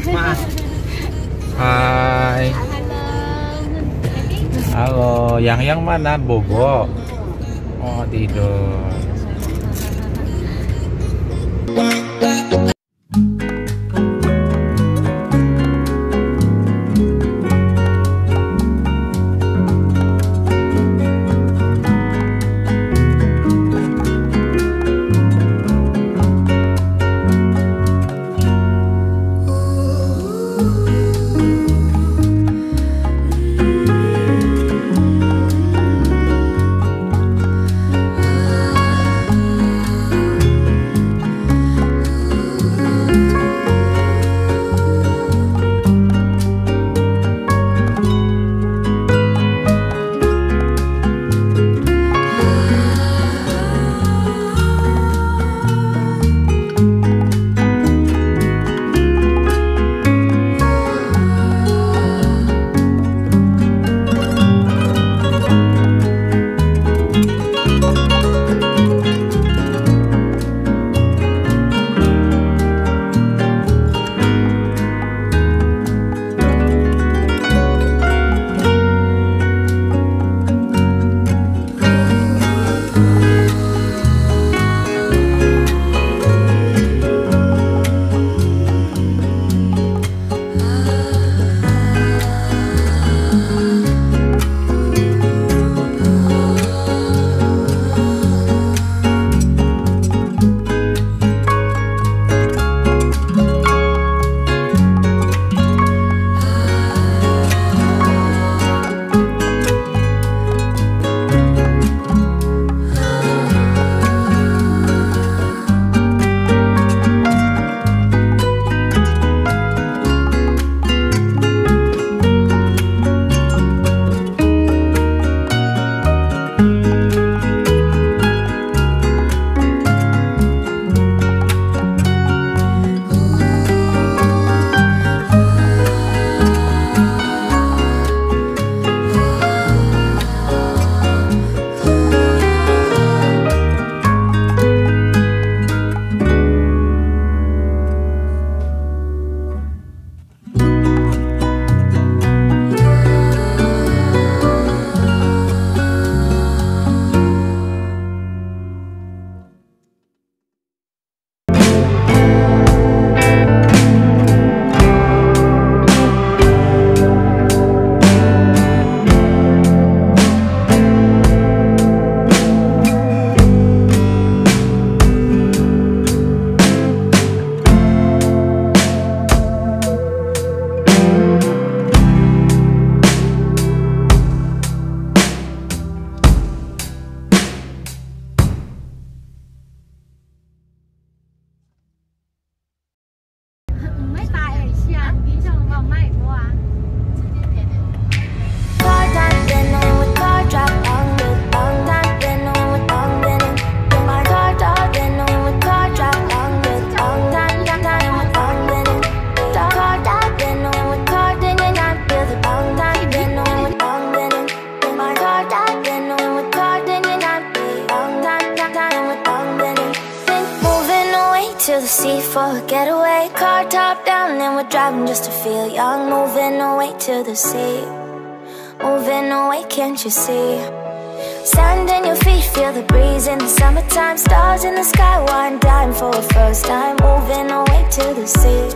Maaf. Hai. Halo, yang mana? Bobo. Oh, tidur. to the sea for a getaway. Car top down and we're driving just to feel young. Moving away to the sea, moving away, can't you see? Sand in your feet, feel the breeze in the summertime. Stars in the sky, one dime for a first time. Moving away to the sea,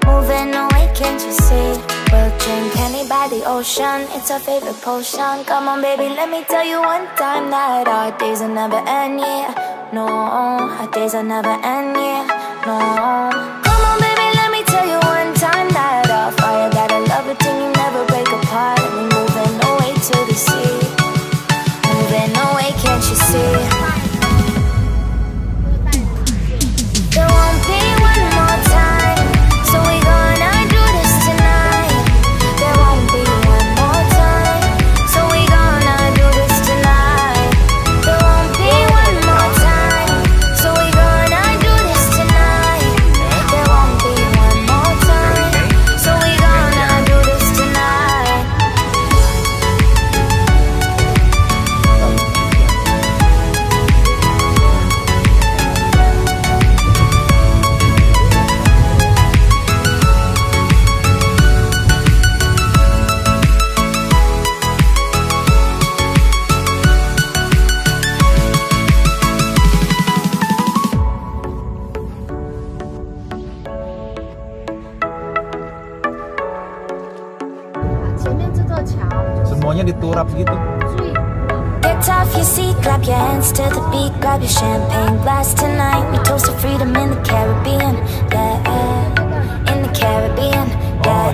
moving away, can't you see? We'll drink honey by the ocean, it's our favorite potion. Come on baby, let me tell you one time that our days will never end, yeah. No, our days will never end, yeah. No. Come on baby, let me tell you one time that our fire got a love it till you never break apart. And we moving away to the sea, moving away, can't you see? There won't be one more time, so we gonna do this tonight. There won't be one more time, so we gonna do this tonight. There won't be one more time, so we gonna do this tonight. bawahnya diturap gitu. Get off your seat, clap your hands to the beat, grab your champagne glass tonight. We toast to freedom in the Caribbean, yeah, in the Caribbean, yeah.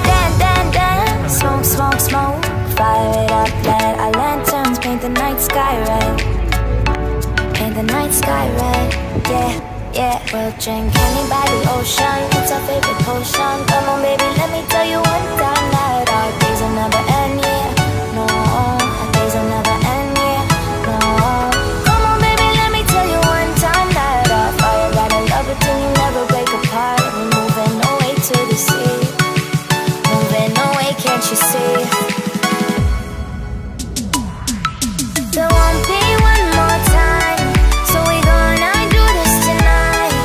Dan, dan, dan, smoke, smoke, smoke, fire it up, let our lanterns paint the night sky red, paint the night sky red, yeah, yeah. We'll drink honey by the ocean, it's our favorite potion. Come on baby, let me tell you one time that our days will never end, yeah, no, our days will never end, yeah, no. Come on baby, let me tell you one time that our fire got a love it till you never break apart. We're moving away to the sea, moving away, can't you see? There won't be one more time, so we gonna do this tonight.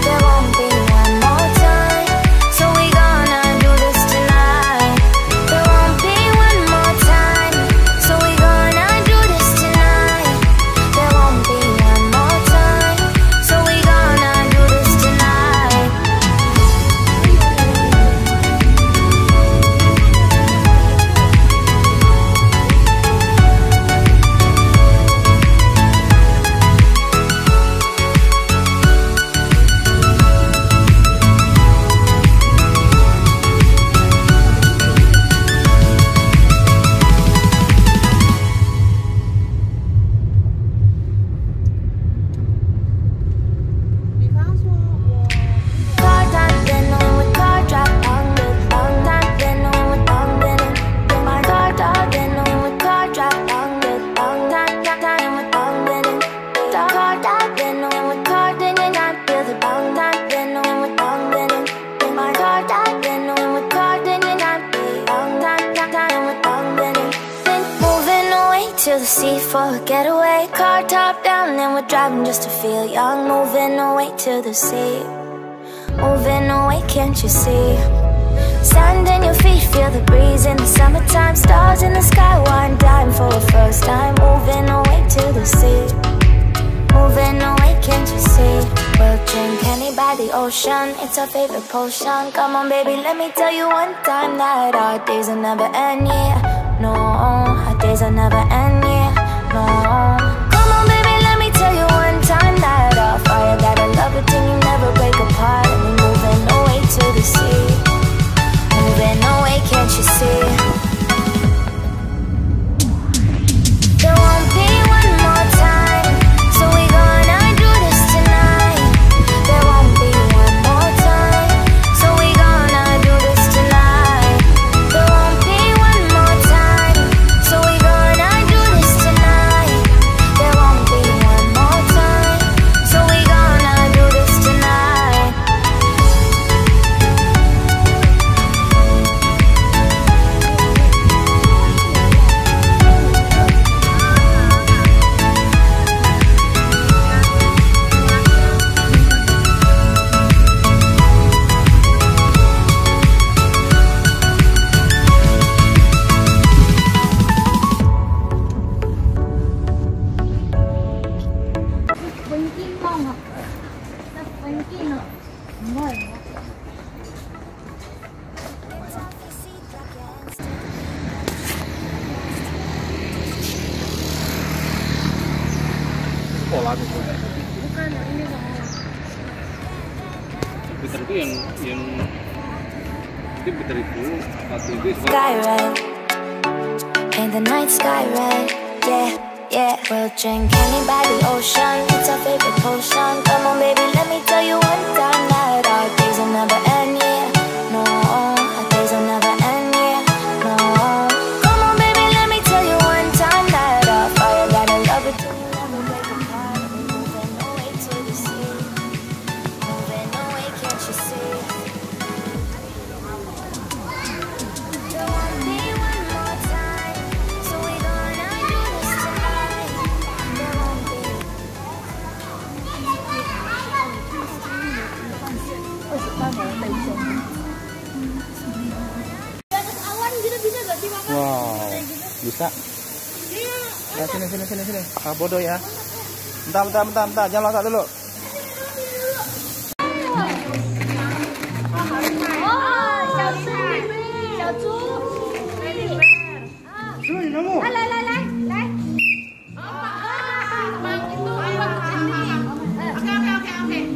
There won't be one more time, so we gonna do this tonight. There won't be one more time, so we gonna do this tonight. There won't be one more time, so we gonna do this tonight. To the sea for a getaway, car top down and we're driving just to feel young. Moving away to the sea, moving away, can't you see? Sand in your feet, feel the breeze in the summertime. Stars in the sky, one dime for a first time. Moving away to the sea, moving away, can't you see? We'll drink honey by the ocean, it's our favorite potion. Come on baby, let me tell you one time that our days will never end, yeah, no, our days will never end, yeah, no. Come on baby, let me tell you one time that our fire got a love it till you never break apart. And we're moving away to the sea, moving away, can't you see? There won't be one more time, so we gonna do this tonight. There won't be one more time, so we gonna do this tonight. There won't be one more time, so we gonna do this tonight. There won't be one more time, so we gonna do this tonight. Sekolah gitu. Bukan, ini loh. Komputer itu yang itu komputer itu waktu itu Sky red, paint the night sky red, yeah, yeah. We'll drink honey by the ocean, it's our favorite potion. Come on baby, let me tell you one time that our days will never end, yeah, no, our days will never end, yeah, no. Come on baby, let me tell you one time that our fire got a love it till you never break apart. We're moving away to the sea, moving away, can't you see? There won't be one more time, so we gonna do this tonight. There won't be. Wow, bisa. Ya, sini. Ah, bodoh ya. Bentar. Jangan lompat dulu.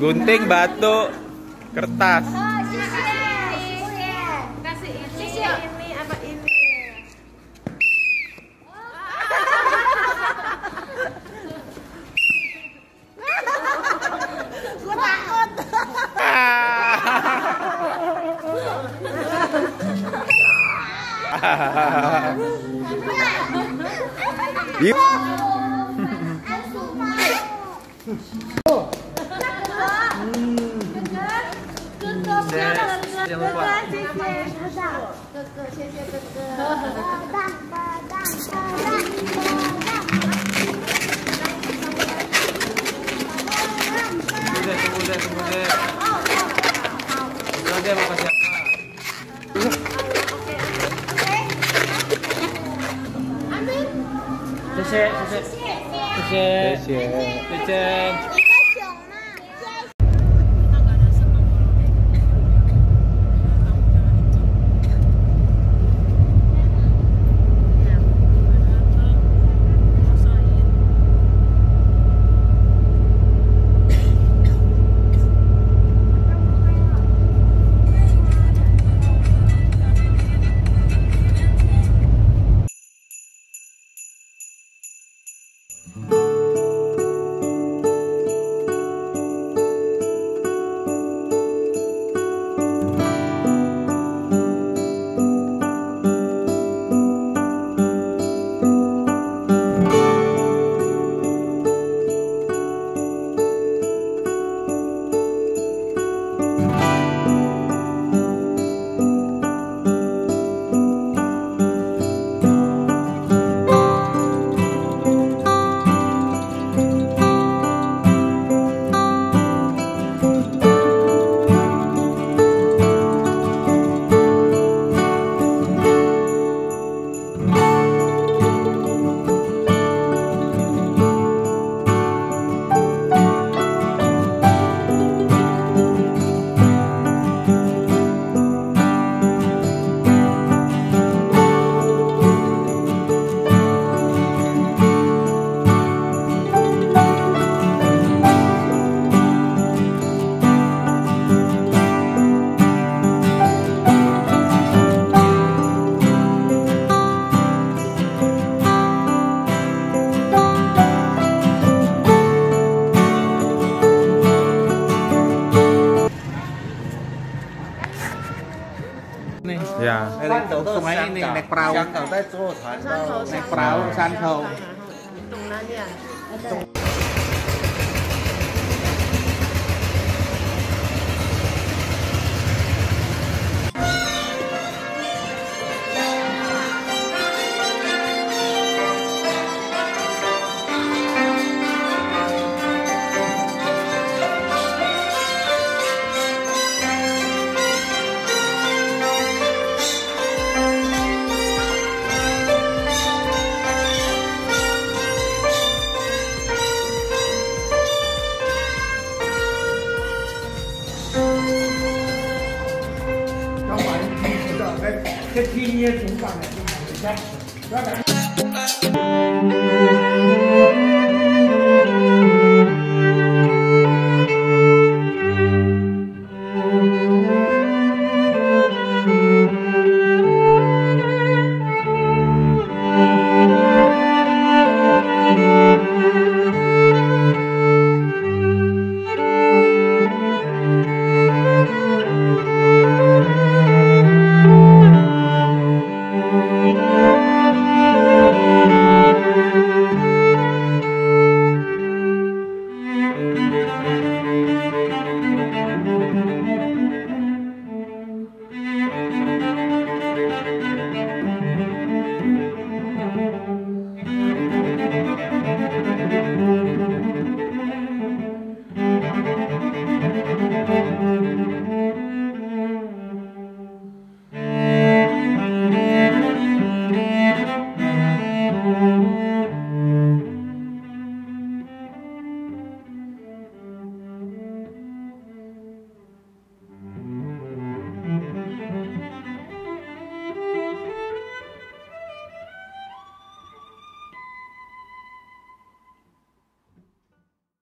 gunting, batu, kertas. Kasih ini apa ini? Gue takut. Jangan lupa. Tunggu deh. Udah mau kasih apa? Cece. Nih, ya. Sungai ini naik perahu. Naik perahu Songkou. cái thiên nhiên cũng còn là cái này chắc đó là